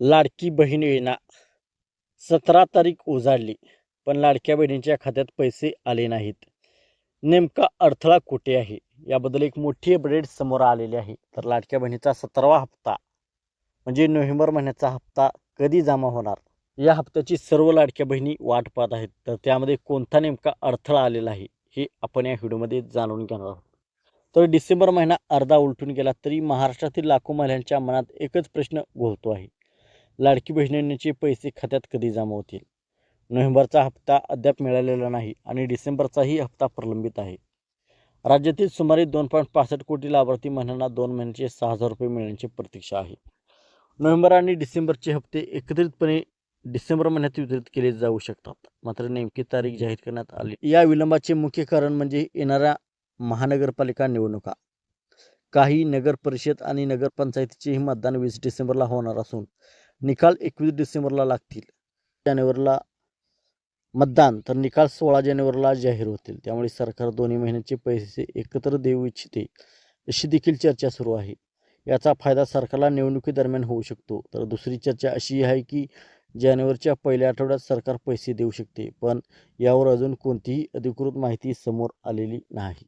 लाडकी बहीण योजना 17 तारीख उजाडली, पण लाडक्या बहिणींच्या खात्यात पैसे आले नाहीत. नेमका अडथळा कुठे आहे? याबद्दल एक मोठी अपडेट समोर आलेली आहे. तर लाडक्या बहिणीचा 17वा हप्ता म्हणजे नोव्हेंबर महिन्याचा हप्ता कधी जमा होणार? या हप्त्याची सर्व लाडक्या बहिणी वाट पाहत आहेत. तर त्यामध्ये कोणता नेमका अडथळा आलेला आहे, हे आपण या व्हिडिओमध्ये जाणून घेणार आहोत. तर डिसेंबर महिना अर्धा उलटून गेला तरी महाराष्ट्रातील लाखो महिलांच्या मनात एकच प्रश्न घोळतो आहे. लाडकी बहिणींचे पैसे खात्यात कधी जमा होतील? नोव्हेंबरचा हप्ता अद्याप मिळालेला नाही आणि डिसेंबरचाही हप्ता प्रलंबित आहे. राज्यातील सुमारे 2.65 कोटी लाभार्थी महिलांना 2 महिन्याचे 6,000 रुपये मिळण्याची प्रतीक्षा आहे. नोव्हेंबर आणि डिसेंबरचे हप्ते एकत्रितपणे डिसेंबर महिन्यात वितरित केले जाऊ शकतात. मात्र नेमकी तारीख जाहीर करण्यात आली. या विलंबाचे मुख्य कारण म्हणजे येणाऱ्या महानगरपालिका निवडणुका. काही नगर परिषद आणि नगरपंचायतीचेही मतदान 20 डिसेंबरला होणार असून निकाल 21 डिसेंबरला लागतील. जानेवारीला मतदान तर निकाल 16 जानेवारीला जाहीर होतील. त्यामुळे सरकार दोन्ही महिन्याचे पैसे एकत्र देऊ इच्छिते अशी देखील चर्चा सुरू आहे. याचा फायदा सरकारला निवडणुकीदरम्यान होऊ शकतो. तर दुसरी चर्चा अशी आहे की जानेवारीच्या पहिल्या आठवड्यात सरकार पैसे देऊ शकते, पण यावर अजून कोणतीही अधिकृत माहिती समोर आलेली नाही.